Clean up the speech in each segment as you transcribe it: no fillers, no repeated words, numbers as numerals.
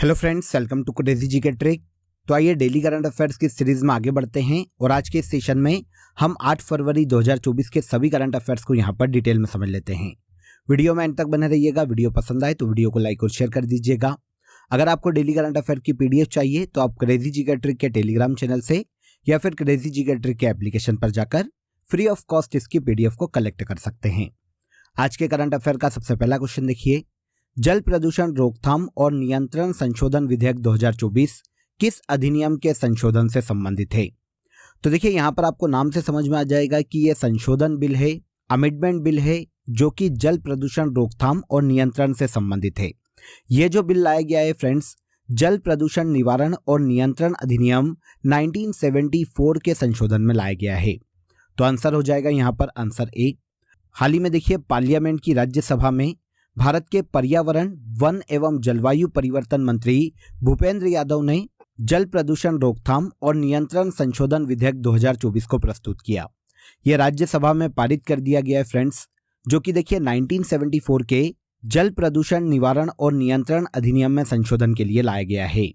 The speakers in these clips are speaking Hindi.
Hello friends, welcome to crazy GK trick. तो आइए डेली करंट अफेयर्स की सीरीज में आगे बढ़ते हैं और आज के इस सेशन में हम 8 फरवरी 2024 के सभी करंट अफेयर्स को यहाँ पर डिटेल में समझ लेते हैं। वीडियो में एंड तक बने रहिएगा। वीडियो पसंद आए तो वीडियो को लाइक और शेयर कर दीजिएगा। अगर आपको डेली करंट अफेयर की पीडीएफ चाहिए तो आप क्रेजी जीके ट्रिक के टेलीग्राम चैनल से या फिर क्रेजी जीके ट्रिक के एप्लीकेशन पर जाकर फ्री ऑफ कॉस्ट इसकी पीडीएफ को कलेक्ट कर सकते हैं। आज के करंट अफेयर का सबसे पहला क्वेश्चन देखिए, जल प्रदूषण रोकथाम और नियंत्रण संशोधन विधेयक 2024 किस अधिनियम के संशोधन से संबंधित है? तो देखिए यहाँ पर आपको नाम से समझ में आ जाएगा कि ये संशोधन बिल है, अमेंडमेंट बिल है, जो कि जल प्रदूषण रोकथाम और नियंत्रण से संबंधित है। ये जो बिल लाया गया है फ्रेंड्स, जल प्रदूषण निवारण और नियंत्रण अधिनियम 1974 के संशोधन में लाया गया है। तो आंसर हो जाएगा यहाँ पर आंसर ए। हाल ही में देखिए पार्लियामेंट की राज्यसभा में भारत के पर्यावरण, वन एवं जलवायु परिवर्तन मंत्री भूपेंद्र यादव ने जल प्रदूषण रोकथाम और नियंत्रण संशोधन विधेयक 2024 को प्रस्तुत किया। यह राज्यसभा में पारित कर दिया गया है फ्रेंड्स, जो कि देखिए 1974 के जल प्रदूषण निवारण और नियंत्रण अधिनियम में संशोधन के लिए लाया गया है।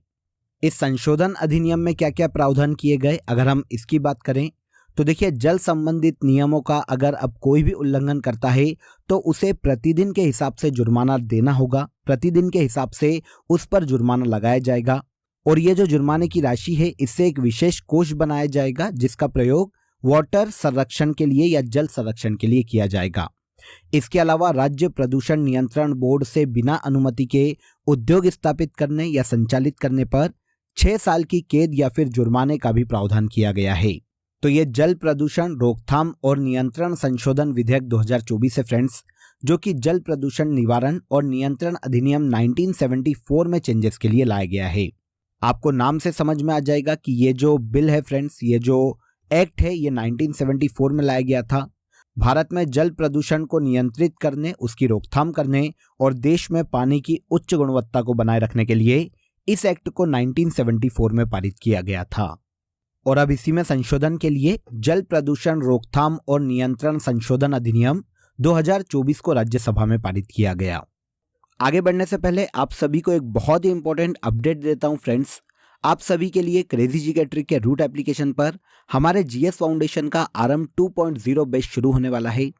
इस संशोधन अधिनियम में क्या क्या प्रावधान किए गए, अगर हम इसकी बात करें तो देखिए जल संबंधित नियमों का अगर अब कोई भी उल्लंघन करता है तो उसे प्रतिदिन के हिसाब से जुर्माना देना होगा। प्रतिदिन के हिसाब से उस पर जुर्माना लगाया जाएगा और ये जो जुर्माने की राशि है इससे एक विशेष कोष बनाया जाएगा जिसका प्रयोग वाटर संरक्षण के लिए या जल संरक्षण के लिए किया जाएगा। इसके अलावा राज्य प्रदूषण नियंत्रण बोर्ड से बिना अनुमति के उद्योग स्थापित करने या संचालित करने पर 6 साल की कैद या फिर जुर्माने का भी प्रावधान किया गया है। तो ये जल प्रदूषण रोकथाम और नियंत्रण संशोधन विधेयक 2024 है फ्रेंड्स, जो कि जल प्रदूषण निवारण और नियंत्रण अधिनियम 1974 में चेंजेस के लिए लाया गया है। आपको नाम से समझ में आ जाएगा कि ये जो बिल है फ्रेंड्स, ये जो एक्ट है ये 1974 में लाया गया था। भारत में जल प्रदूषण को नियंत्रित करने, उसकी रोकथाम करने और देश में पानी की उच्च गुणवत्ता को बनाए रखने के लिए इस एक्ट को 1974 में पारित किया गया था। और अब इसी में संशोधन के लिए जल प्रदूषण रोकथाम और नियंत्रण संशोधन अधिनियम 2024 को राज्यसभा में पारित किया गया। आगे बढ़ने से पहले आप सभी को एक बहुत ही इंपॉर्टेंट अपडेट देता हूं फ्रेंड्स। आप सभी के लिए क्रेजी जीके ट्रिक के रूट एप्लीकेशन पर हमारे जीएस फाउंडेशन का आरंभ 2.0 बैच शुरू होने वाला है।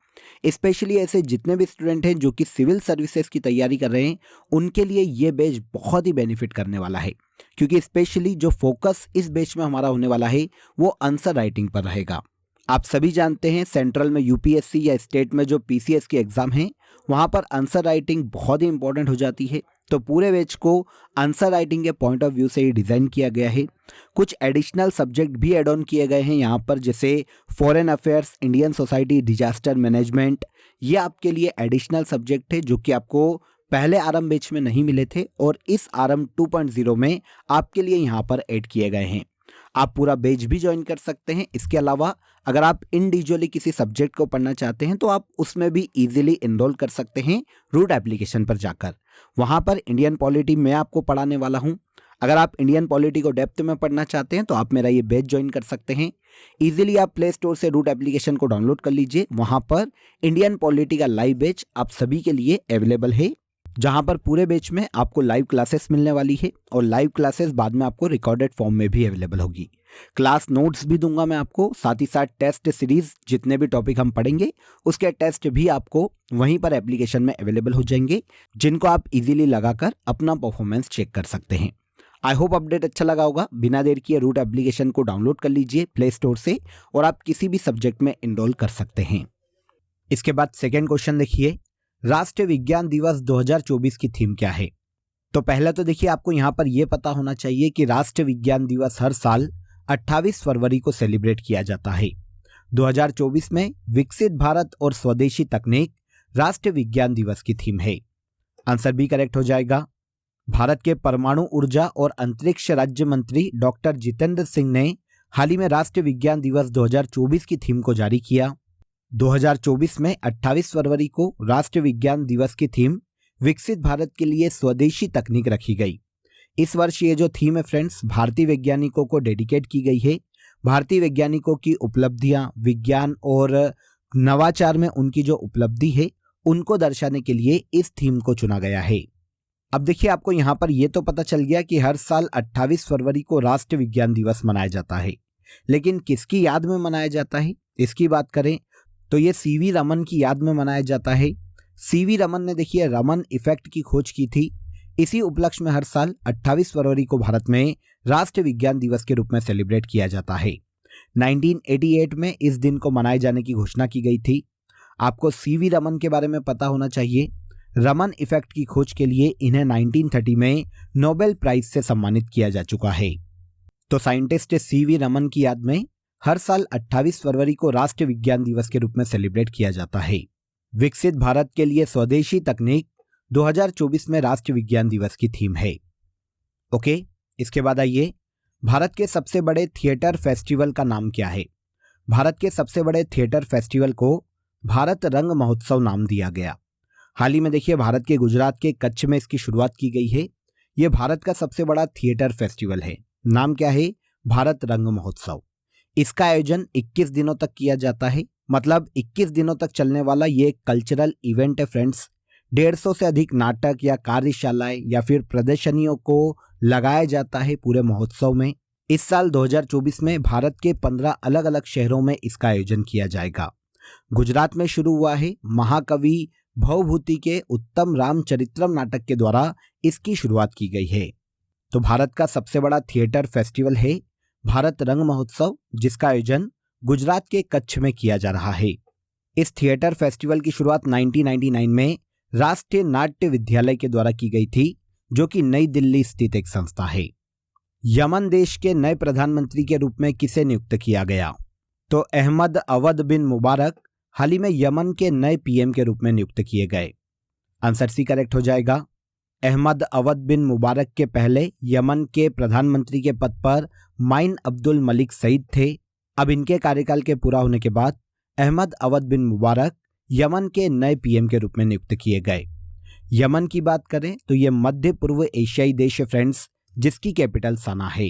स्पेशली ऐसे जितने भी स्टूडेंट हैं जो कि सिविल सर्विसेज की तैयारी कर रहे हैं, उनके लिए ये बैच बहुत ही बेनिफिट करने वाला है, क्योंकि स्पेशली जो फोकस इस बैच में हमारा होने वाला है वो आंसर राइटिंग पर रहेगा। आप सभी जानते हैं सेंट्रल में यूपीएससी या स्टेट में जो पीसीएस की एग्जाम है वहाँ पर आंसर राइटिंग बहुत ही इंपॉर्टेंट हो जाती है। तो पूरे बैच को आंसर राइटिंग के पॉइंट ऑफ व्यू से ही डिज़ाइन किया गया है। कुछ एडिशनल सब्जेक्ट भी एड ऑन किए गए हैं यहाँ पर, जैसे foreign affairs, Indian society, disaster management. ये आपके लिए एडिशनल सब्जेक्ट है जो कि आपको पहले आरंभ बैच में नहीं मिले थे और इस आरंभ 2.0 में आपके लिए यहाँ पर ऐड किए गए हैं। आप पूरा बैच भी ज्वाइन कर सकते हैं। इसके अलावा अगर आप इंडिविजुअली किसी सब्जेक्ट को पढ़ना चाहते हैं तो आप उसमें भी इजीली एनरोल कर सकते हैं रूट एप्लीकेशन पर जाकर। वहाँ पर इंडियन पॉलिटी मैं आपको पढ़ाने वाला हूँ। अगर आप इंडियन पॉलिटी को डेप्थ में पढ़ना चाहते हैं तो आप मेरा ये बैच ज्वाइन कर सकते हैं। इजीली आप प्ले स्टोर से रूट एप्लीकेशन को डाउनलोड कर लीजिए। वहाँ पर इंडियन पॉलिटी का लाइव बैच आप सभी के लिए अवेलेबल है, जहां पर पूरे बैच में आपको लाइव क्लासेस मिलने वाली है और लाइव क्लासेस बाद में आपको रिकॉर्डेड फॉर्म में भी अवेलेबल होगी। क्लास नोट्स भी दूंगा मैं आपको, साथ ही साथ टेस्ट सीरीज जितने भी टॉपिक हम पढ़ेंगे उसके टेस्ट भी आपको वहीं पर एप्लीकेशन में अवेलेबल हो जाएंगे, जिनको आप इजीली लगाकर अपना परफॉर्मेंस चेक कर सकते हैं। आई होप अपडेट अच्छा लगा होगा। बिना देर किए रूट एप्लीकेशन को डाउनलोड कर लीजिए प्ले स्टोर से और आप किसी भी सब्जेक्ट में एनरोल कर सकते हैं। इसके बाद सेकेंड क्वेश्चन देखिए, राष्ट्रीय विज्ञान दिवस 2024 की थीम क्या है? तो पहले तो देखिए आपको यहाँ पर यह पता होना चाहिए कि राष्ट्रीय विज्ञान दिवस हर साल 28 फरवरी को सेलिब्रेट किया जाता है। 2024 में विकसित भारत और स्वदेशी तकनीक राष्ट्रीय विज्ञान दिवस की थीम है। आंसर बी करेक्ट हो जाएगा। भारत के परमाणु ऊर्जा और अंतरिक्ष राज्य मंत्री डॉक्टर जितेंद्र सिंह ने हाल ही में राष्ट्रीय विज्ञान दिवस 2024 की थीम को जारी किया। 2024 में 28 फरवरी को राष्ट्रीय विज्ञान दिवस की थीम विकसित भारत के लिए स्वदेशी तकनीक रखी गई। इस वर्ष ये जो थीम है फ्रेंड्स, भारतीय वैज्ञानिकों को डेडिकेट की गई है। भारतीय वैज्ञानिकों की उपलब्धियां, विज्ञान और नवाचार में उनकी जो उपलब्धि है उनको दर्शाने के लिए इस थीम को चुना गया है। अब देखिए, आपको यहाँ पर ये तो पता चल गया कि हर साल 28 फरवरी को राष्ट्रीय विज्ञान दिवस मनाया जाता है, लेकिन किसकी याद में मनाया जाता है इसकी बात करें तो ये सीवी रमन की याद में मनाया जाता है। सीवी रमन ने देखिए रमन इफेक्ट की खोज की थी। इसी उपलक्ष्य में हर साल 28 फरवरी को भारत में राष्ट्रीय विज्ञान दिवस के रूप में सेलिब्रेट किया जाता है। 1988 में इस दिन को मनाए जाने की घोषणा की गई थी। आपको सीवी रमन के बारे में पता होना चाहिए। रमन इफेक्ट की खोज के लिए इन्हें 1930 में नोबेल प्राइज से सम्मानित किया जा चुका है। तो साइंटिस्ट सीवी रमन की याद में हर साल 28 फरवरी को राष्ट्रीय विज्ञान दिवस के रूप में सेलिब्रेट किया जाता है। विकसित भारत के लिए स्वदेशी तकनीक 2024 में राष्ट्रीय विज्ञान दिवस की थीम है। ओके, इसके बाद आइए, भारत के सबसे बड़े थिएटर फेस्टिवल का नाम क्या है? भारत के सबसे बड़े थिएटर फेस्टिवल को भारत रंग महोत्सव नाम दिया गया। हाल ही में देखिए भारत के गुजरात के कच्छ में इसकी शुरुआत की गई है। यह भारत का सबसे बड़ा थिएटर फेस्टिवल है। नाम क्या है? भारत रंग महोत्सव। इसका आयोजन 21 दिनों तक किया जाता है। मतलब 21 दिनों तक चलने वाला ये एक कल्चरल इवेंट है फ्रेंड्स। 150 से अधिक नाटक या कार्यशालाएं या फिर प्रदर्शनियों को लगाया जाता है पूरे महोत्सव में। इस साल 2024 में भारत के 15 अलग अलग शहरों में इसका आयोजन किया जाएगा। गुजरात में शुरू हुआ है। महाकवि भवभूति के उत्तम रामचरित्रम नाटक के द्वारा इसकी शुरुआत की गई है। तो भारत का सबसे बड़ा थिएटर फेस्टिवल है भारत रंग महोत्सव, जिसका आयोजन गुजरात के कच्छ में किया जा रहा है। इस थिएटर फेस्टिवल की शुरुआत 1999 में राष्ट्रीय नाट्य विद्यालय के द्वारा की गई थी, जो कि नई दिल्ली स्थित एक संस्था है। यमन देश के नए प्रधानमंत्री के रूप में किसे नियुक्त किया गया? तो अहमद अवद बिन मुबारक हाल ही में यमन के नए पीएम के रूप में नियुक्त किए गए। आंसर सी करेक्ट हो जाएगा। अहमद अवद बिन मुबारक के पहले यमन के प्रधानमंत्री के पद पर माइन अब्दुल मलिक सईद थे। अब इनके कार्यकाल के पूरा होने के बाद अहमद अवद बिन मुबारक यमन के नए पीएम के रूप में नियुक्त किए गए। यमन की बात करें तो यह मध्य पूर्व एशियाई देश है फ्रेंड्स, जिसकी कैपिटल सना है।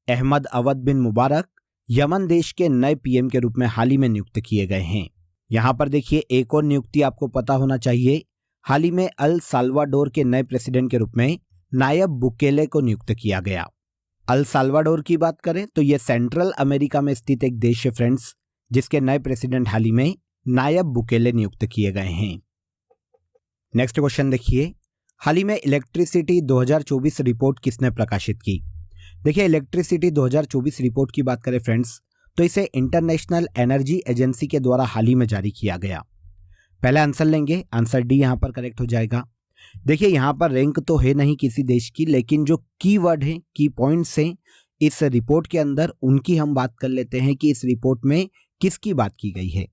अहमद अवद बिन मुबारक यमन देश के नए पीएम के रूप में हाल ही में नियुक्त किए गए हैं। यहां पर देखिए एक और नियुक्ति आपको पता होना चाहिए। हाल ही में अल साल्वाडोर के नए प्रेसिडेंट के रूप में नायब बुकेले को नियुक्त किया गया। अल साल्वाडोर की बात करें तो यह सेंट्रल अमेरिका में स्थित एक देश है फ्रेंड्स, जिसके नए प्रेसिडेंट हाल ही में नायब बुकेले नियुक्त किए गए हैं। नेक्स्ट क्वेश्चन देखिए, हाल ही में इलेक्ट्रिसिटी 2024 रिपोर्ट किसने प्रकाशित की? देखिए इलेक्ट्रिसिटी 2024 रिपोर्ट की बात करें फ्रेंड्स तो इसे इंटरनेशनल एनर्जी एजेंसी के द्वारा हाल ही में जारी किया गया। पहला आंसर लेंगे, आंसर डी यहां पर करेक्ट हो जाएगा। देखिए यहां पर रैंक तो है नहीं किसी देश की, लेकिन जो कीवर्ड हैं, की पॉइंट्स हैं इस रिपोर्ट के अंदर, उनकी हम बात कर लेते हैं कि इस रिपोर्ट में किसकी बात की गई है।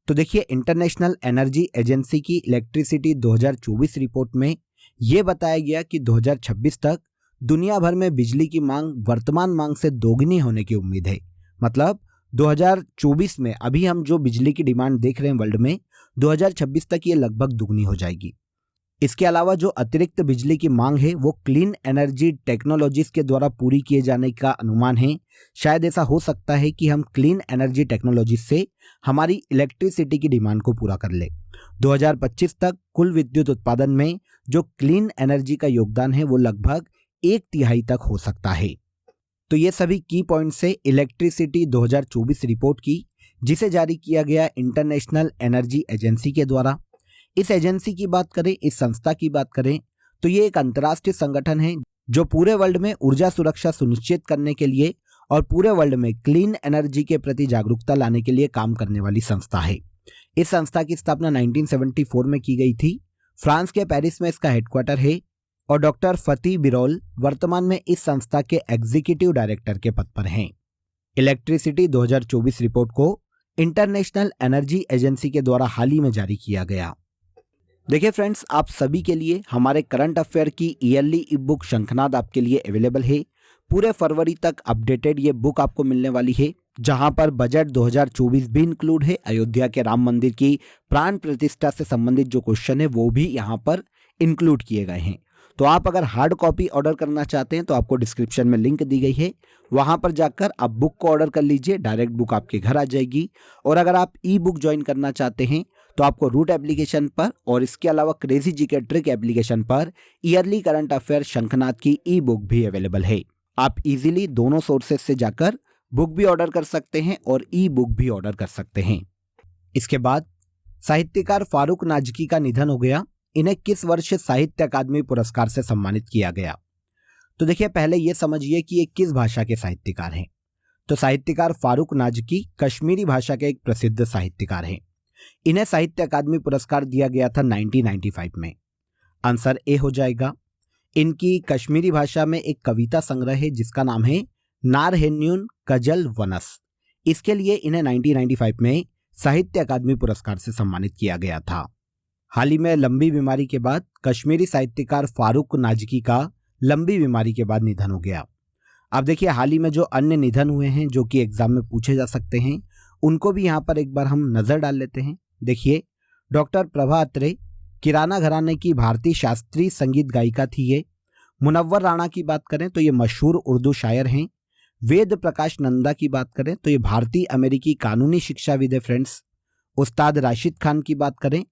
तो देखिए इंटरनेशनल एनर्जी एजेंसी की इलेक्ट्रिसिटी 2024 रिपोर्ट में यह बताया गया कि 2026 तक दुनिया भर में बिजली की मांग वर्तमान मांग से दोगुनी होने की उम्मीद है। मतलब 2024 में अभी हम जो बिजली की डिमांड देख रहे हैं वर्ल्ड में, 2026 तक ये लगभग दुगनी हो जाएगी। इसके अलावा जो अतिरिक्त बिजली की मांग है वो क्लीन एनर्जी टेक्नोलॉजीज के द्वारा पूरी किए जाने का अनुमान है। शायद ऐसा हो सकता है कि हम क्लीन एनर्जी टेक्नोलॉजीज से हमारी इलेक्ट्रिसिटी की डिमांड को पूरा कर ले। 2025 तक कुल विद्युत उत्पादन में जो क्लीन एनर्जी का योगदान है वो लगभग 1/3 तक हो सकता है। तो ये सभी की पॉइंट्स से इलेक्ट्रिसिटी 2024 रिपोर्ट की, जिसे जारी किया गया इंटरनेशनल एनर्जी एजेंसी के द्वारा। इस एजेंसी की बात करें, इस संस्था की बात करें तो ये एक अंतर्राष्ट्रीय संगठन है जो पूरे वर्ल्ड में ऊर्जा सुरक्षा सुनिश्चित करने के लिए और पूरे वर्ल्ड में क्लीन एनर्जी के प्रति जागरूकता लाने के लिए काम करने वाली संस्था है। इस संस्था की स्थापना 1974 में की गई थी। फ्रांस के पेरिस में इसका हेडक्वार्टर है और डॉक्टर फती बिरोल वर्तमान में इस संस्था के एग्जीक्यूटिव डायरेक्टर के पद पर हैं। इलेक्ट्रिसिटी 2024 रिपोर्ट को इंटरनेशनल एनर्जी एजेंसी के द्वारा हाल ही में जारी किया गया। देखिए फ्रेंड्स, आप सभी के लिए हमारे करंट अफेयर की ईयरली ई बुक शंखनाद आपके लिए अवेलेबल है। पूरे फरवरी तक अपडेटेड ये बुक आपको मिलने वाली है, जहां पर बजट 2024 भी इंक्लूड है। अयोध्या के राम मंदिर की प्राण प्रतिष्ठा से संबंधित जो क्वेश्चन है वो भी यहाँ पर इंक्लूड किए गए हैं। तो आप अगर हार्ड कॉपी ऑर्डर करना चाहते हैं तो आपको डिस्क्रिप्शन में लिंक दी गई है, वहां पर जाकर आप बुक को ऑर्डर कर लीजिए, डायरेक्ट बुक आपके घर आ जाएगी। और अगर आप ई बुक ज्वाइन करना चाहते हैं तो आपको रूट एप्लीकेशन पर और इसके अलावा क्रेजी जीके ट्रिक एप्लीकेशन पर ईयरली करंट अफेयर शंखनाद की ई बुक भी अवेलेबल है। आप इजीली दोनों सोर्सेज से जाकर बुक भी ऑर्डर कर सकते हैं और ई बुक भी ऑर्डर कर सकते हैं। इसके बाद साहित्यकार फारूक नाजकी का निधन हो गया। इन्हें किस वर्ष साहित्य अकादमी पुरस्कार से सम्मानित किया गया? तो देखिए, पहले यह समझिए कि ये किस भाषा के साहित्यकार हैं। तो साहित्यकार फारूक नाजकी कश्मीरी भाषा के एक प्रसिद्ध साहित्यकार हैं। इन्हें साहित्य अकादमी पुरस्कार दिया गया था 1995 में। आंसर ए हो जाएगा। इनकी कश्मीरी भाषा में एक कविता संग्रह है जिसका नाम है नारहेन्यून कजल वनस। इसके लिए इन्हें 1995 में साहित्य अकादमी पुरस्कार से सम्मानित किया गया था। हाल ही में लंबी बीमारी के बाद कश्मीरी साहित्यकार फारूक नाजकी का लंबी बीमारी के बाद निधन हो गया। अब देखिए, हाल ही में जो अन्य निधन हुए हैं जो कि एग्जाम में पूछे जा सकते हैं, उनको भी यहाँ पर एक बार हम नजर डाल लेते हैं। देखिए, डॉक्टर प्रभा अत्रे किराना घराने की भारतीय शास्त्रीय संगीत गायिका थी ये। मुनव्वर राणा की बात करें तो ये मशहूर उर्दू शायर हैं। वेद प्रकाश नंदा की बात करें तो ये भारतीय अमेरिकी कानूनी शिक्षाविद है फ्रेंड्स। उस्ताद राशिद खान की बात करें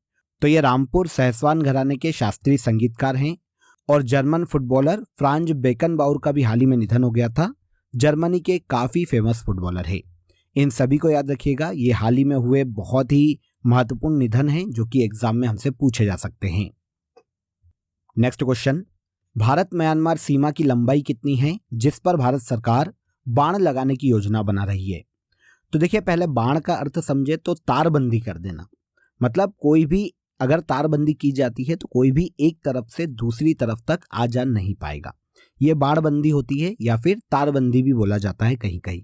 तो ये रामपुर सहसवान घराने के शास्त्रीय संगीतकार हैं। और जर्मन फुटबॉलर फ्रांज बेकनबाउर का भी हाल ही में निधन हो गया था। जर्मनी के काफ़ी फेमस फुटबॉलर है। इन सभी को याद रखिएगा, ये हाल ही में हुए बहुत ही महत्वपूर्ण निधन हैं जो कि एग्जाम में हमसे पूछे जा सकते हैं। नेक्स्ट क्वेश्चन, भारत म्यांमार सीमा की लंबाई कितनी है जिस पर भारत सरकार बाण लगाने की योजना बना रही है? तो देखिए, पहले बाण का अर्थ समझे तो तारबंदी कर देना। मतलब कोई भी अगर तारबंदी की जाती है तो कोई भी एक तरफ से दूसरी तरफ तक आ जा नहीं पाएगा। ये बाणबंदी होती है या फिर तारबंदी भी बोला जाता है कहीं कहीं।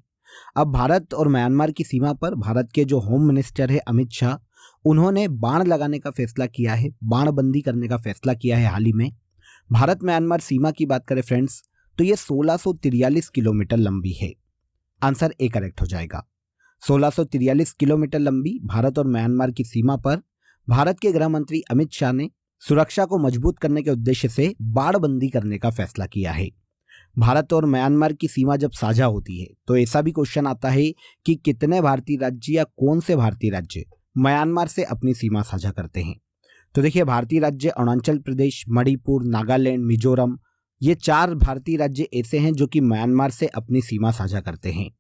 अब भारत और म्यांमार की सीमा पर भारत के जो होम मिनिस्टर है अमित शाह, उन्होंने बाण लगाने का फैसला किया है, बाणबंदी करने का फैसला किया है हाल ही में। भारत म्यांमार सीमा की बात करें फ्रेंड्स तो ये 1643 किलोमीटर लंबी है। आंसर ए करेक्ट हो जाएगा। 1643 किलोमीटर लंबी भारत और म्यांमार की सीमा पर भारत के गृह मंत्री अमित शाह ने सुरक्षा को मजबूत करने के उद्देश्य से बाणबंदी करने का फैसला किया है। भारत और म्यांमार की सीमा जब साझा होती है तो ऐसा भी क्वेश्चन आता है कि कितने भारतीय राज्य या कौन से भारतीय राज्य म्यांमार से अपनी सीमा साझा करते हैं? तो देखिए, भारतीय राज्य अरुणाचल प्रदेश, मणिपुर, नागालैंड, मिजोरम, ये 4 भारतीय राज्य ऐसे हैं जो कि म्यांमार से अपनी सीमा साझा करते हैं।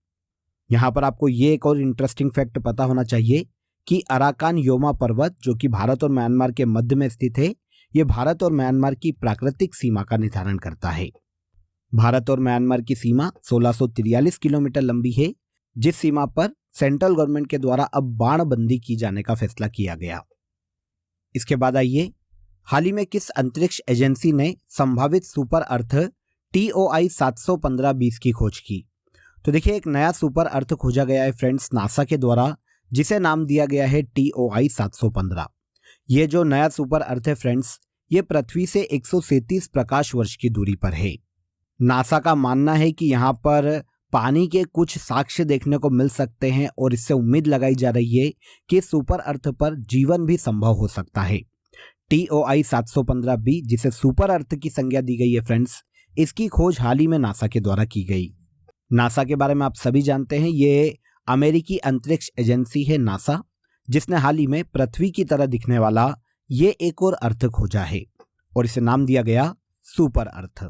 यहाँ पर आपको ये एक और इंटरेस्टिंग फैक्ट पता होना चाहिए कि अराकान योमा पर्वत जो कि भारत और म्यांमार के मध्य में स्थित है, ये भारत और म्यांमार की प्राकृतिक सीमा का निर्धारण करता है। भारत और म्यांमार की सीमा 1643 किलोमीटर लंबी है, जिस सीमा पर सेंट्रल गवर्नमेंट के द्वारा अब बाणबंदी की जाने का फैसला किया गया। इसके बाद आइए, हाल ही में किस अंतरिक्ष एजेंसी ने संभावित सुपर अर्थ TOI 715b की खोज की? तो देखिए, एक नया सुपर अर्थ खोजा गया है फ्रेंड्स नासा के द्वारा, जिसे नाम दिया गया है TOI 715। ये जो नया सुपर अर्थ है फ्रेंड्स, ये पृथ्वी से 137 प्रकाश वर्ष की दूरी पर है। नासा का मानना है कि यहाँ पर पानी के कुछ साक्ष्य देखने को मिल सकते हैं और इससे उम्मीद लगाई जा रही है कि सुपर अर्थ पर जीवन भी संभव हो सकता है। TOI 715b, जिसे सुपर अर्थ की संज्ञा दी गई है फ्रेंड्स, इसकी खोज हाल ही में नासा के द्वारा की गई। नासा के बारे में आप सभी जानते हैं, ये अमेरिकी अंतरिक्ष एजेंसी है नासा, जिसने हाल ही में पृथ्वी की तरह दिखने वाला ये एक और अर्थ खोजा है और इसे नाम दिया गया सुपर अर्थ।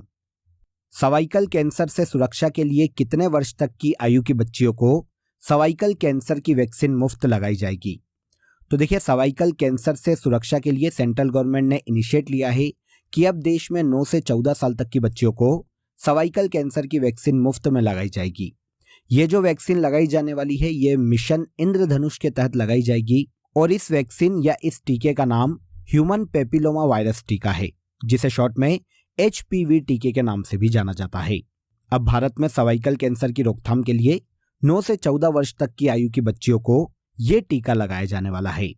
सर्वाइकल कैंसर से सुरक्षा के लिए कितने वर्ष तक की आयु की बच्चियों को सर्वाइकल कैंसर की वैक्सीन मुफ्त लगाई जाएगी? तो देखिए, सर्वाइकल कैंसर से सुरक्षा के लिए सेंट्रल गवर्नमेंट ने इनिशिएट लिया है कि अब देश में 9 से 14 साल तक की बच्चियों को सर्वाइकल कैंसर की वैक्सीन मुफ्त में लगाई जाएगी। ये जो वैक्सीन लगाई जाने वाली है, ये मिशन इंद्रधनुष के तहत लगाई जाएगी और इस वैक्सीन या इस टीके का नाम ह्यूमन पेपिलोमा वायरस टीका है, जिसे शॉर्ट में HPV टीके के नाम से भी जाना जाता है। अब भारत में सर्वाइकल कैंसर की रोकथाम के लिए 9 से 14 वर्ष तक की आयु की बच्चियों को ये टीका लगाया जाने वाला है।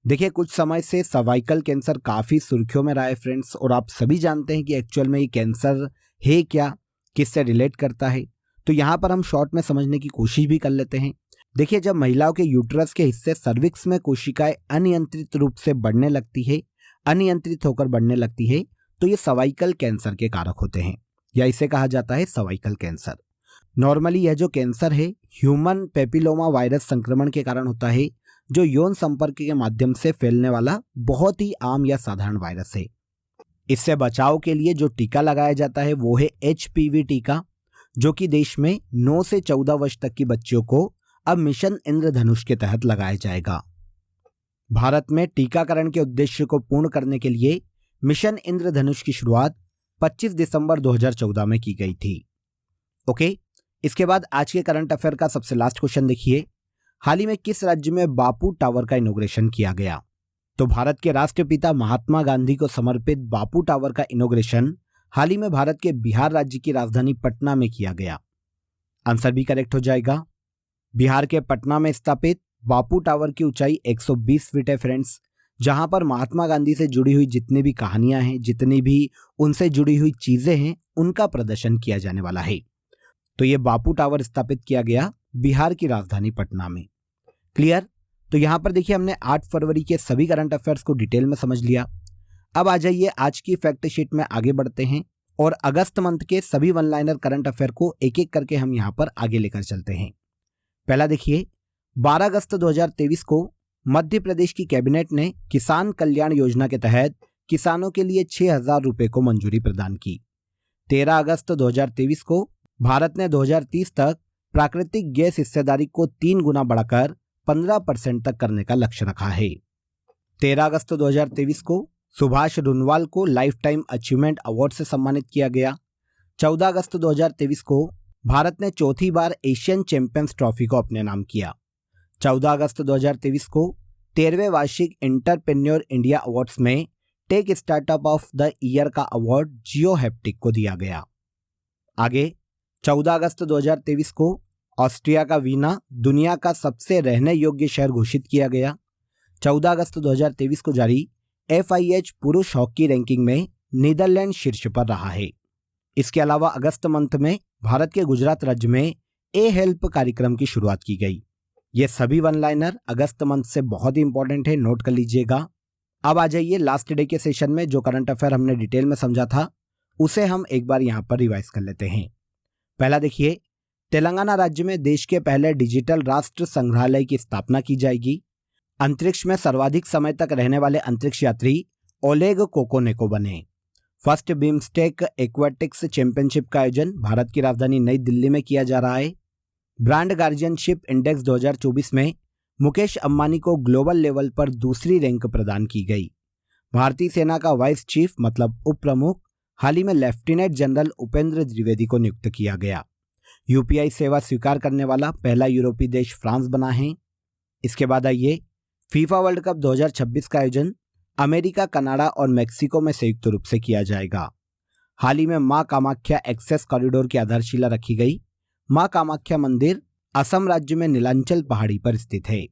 देखिए, कुछ समय से सर्वाइकल कैंसर काफ़ी सुर्खियों में रहा है फ्रेंड्स, और आप सभी जानते हैं कि एक्चुअल में ये कैंसर है क्या, किससे रिलेट करता है। तो यहाँ पर हम शॉर्ट में समझने की कोशिश भी कर लेते हैं। देखिए, जब महिलाओं के यूट्रस के हिस्से सर्विक्स में कोशिकाएं अनियंत्रित रूप से बढ़ने लगती है, अनियंत्रित होकर बढ़ने लगती है, तो ये सर्वाइकल कैंसर के कारक होते हैं, या इसे कहा जाता है सर्वाइकल कैंसर। नॉर्मली यह जो कैंसर है ह्यूमन पेपिलोमा वायरस संक्रमण के कारण होता है, जो यौन संपर्क के माध्यम से फैलने वाला बहुत ही आम या साधारण वायरस है। इससे बचाव के लिए जो टीका लगाया जाता है वो है HPV टीका, जो कि देश में 9 से 14 वर्ष तक की बच्चियों को अब मिशन इंद्रधनुष के तहत लगाया जाएगा। भारत में टीकाकरण के उद्देश्य को पूर्ण करने के लिए मिशन इंद्रधनुष की शुरुआत 25 दिसंबर 2014 में की गई थी। ओके, इसके बाद आज के करंट अफेयर का सबसे लास्ट क्वेश्चन देखिए, हाल ही में किस राज्य में बापू टावर का इनॉग्रेशन किया गया? तो भारत के राष्ट्रपिता महात्मा गांधी को समर्पित बापू टावर का इनॉग्रेशन हाल ही में भारत के बिहार राज्य की राजधानी पटना में किया गया। आंसर भी करेक्ट हो जाएगा। बिहार के पटना में स्थापित बापू टावर की ऊंचाई 120 फीट है फ्रेंड्स, जहां पर महात्मा गांधी से जुड़ी हुई जितनी भी कहानियां हैं, जितनी भी उनसे जुड़ी हुई चीजें हैं, उनका प्रदर्शन किया जाने वाला है। तो ये बापू टावर स्थापित किया गया बिहार की राजधानी पटना में। क्लियर? तो यहां पर देखिए हमने 8 फरवरी के सभी करंट अफेयर्स को डिटेल में समझ लिया। अब आ जाइए आज की फैक्ट शीट में आगे बढ़ते हैं और अगस्त मंथ के सभी वन लाइनर करंट अफेयर को एक एक करके हम यहां पर आगे लेकर चलते हैं। पहला देखिए, 12 अगस्त 2023 को मध्य प्रदेश की कैबिनेट ने किसान कल्याण योजना के तहत किसानों के लिए 6,000 रुपए को मंजूरी प्रदान की। 13 अगस्त 2023 को भारत ने 2030 तक प्राकृतिक गैस हिस्सेदारी को 3 गुना बढ़ाकर 15% तक करने का लक्ष्य रखा है। 13 अगस्त 2023 को सुभाष रुनवाल को लाइफ टाइम अचीवमेंट अवार्ड से सम्मानित किया गया। 14 अगस्त 2023 को भारत ने चौथी बार एशियन चैंपियंस ट्रॉफी को अपने नाम किया। 14 अगस्त 2023 को 13वें वार्षिक एंटरप्रेन्योर इंडिया अवार्ड्स में tech startup of the year का अवार्ड जियो हैप्टिक को दिया गया। आगे 14 अगस्त 2023 को ऑस्ट्रिया का वीना दुनिया का सबसे रहने योग्य शहर घोषित किया गया। 14 अगस्त 2023 को जारी FIH पुरुष हॉकी रैंकिंग में नीदरलैंड शीर्ष पर रहा है। इसके अलावा अगस्त मंथ में भारत के गुजरात राज्य में ए हेल्प कार्यक्रम की शुरुआत की गई। ये सभी वन लाइनर अगस्त मंथ से बहुत ही इंपॉर्टेंट है, नोट कर लीजिएगा। अब आ जाइए लास्ट डे के सेशन में जो करंट अफेयर हमने डिटेल में समझा था उसे हम एक बार यहाँ पर रिवाइज कर लेते हैं। पहला देखिए, तेलंगाना राज्य में देश के पहले डिजिटल राष्ट्र संग्रहालय की स्थापना की जाएगी। अंतरिक्ष में सर्वाधिक समय तक रहने वाले अंतरिक्ष यात्री ओलेग कोकोनेको बने। फर्स्ट बिम्स्टेक एक्वाटिक्स चैंपियनशिप का आयोजन भारत की राजधानी नई दिल्ली में किया जा रहा है। ब्रांड गार्जियनशिप इंडेक्स 2024 में मुकेश अंबानी को ग्लोबल लेवल पर दूसरी रैंक प्रदान की गई। भारतीय सेना का वाइस चीफ मतलब उप प्रमुख हाल ही में लेफ्टिनेंट जनरल उपेंद्र द्विवेदी को नियुक्त किया गया। UPI सेवा स्वीकार करने वाला पहला यूरोपीय देश फ्रांस बना है। इसके बाद आइए, फीफा वर्ल्ड कप 2026 का आयोजन अमेरिका, कनाडा और मेक्सिको में संयुक्त रूप से किया जाएगा। हाल ही में मां कामाख्या एक्सेस कॉरिडोर की आधारशिला रखी गई। मां कामाख्या मंदिर असम राज्य में नीलांचल पहाड़ी पर स्थित है।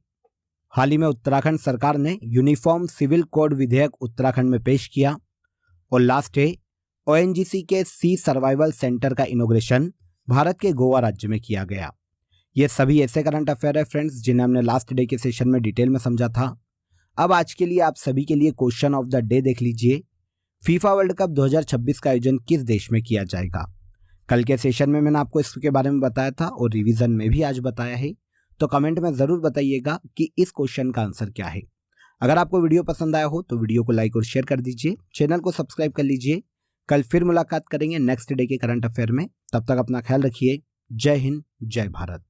हाल ही में उत्तराखंड सरकार ने यूनिफॉर्म सिविल कोड विधेयक उत्तराखंड में पेश किया। और लास्ट है, ONGC के सी सर्वाइवल सेंटर का इनॉग्रेशन भारत के गोवा राज्य में किया गया। ये सभी ऐसे करंट अफेयर है फ्रेंड्स जिन्हें हमने लास्ट डे के सेशन में डिटेल में समझा था। अब आज के लिए आप सभी के लिए क्वेश्चन ऑफ द डे देख लीजिए। फीफा वर्ल्ड कप 2026 का आयोजन किस देश में किया जाएगा? कल के सेशन में मैंने आपको इसके बारे में बताया था और रिवीजन में भी आज बताया है, तो कमेंट में ज़रूर बताइएगा कि इस क्वेश्चन का आंसर क्या है। अगर आपको वीडियो पसंद आया हो तो वीडियो को लाइक और शेयर कर दीजिए, चैनल को सब्सक्राइब कर लीजिए। कल फिर मुलाकात करेंगे नेक्स्ट डे के करंट अफेयर में। तब तक अपना ख्याल रखिए। जय हिंद, जय भारत।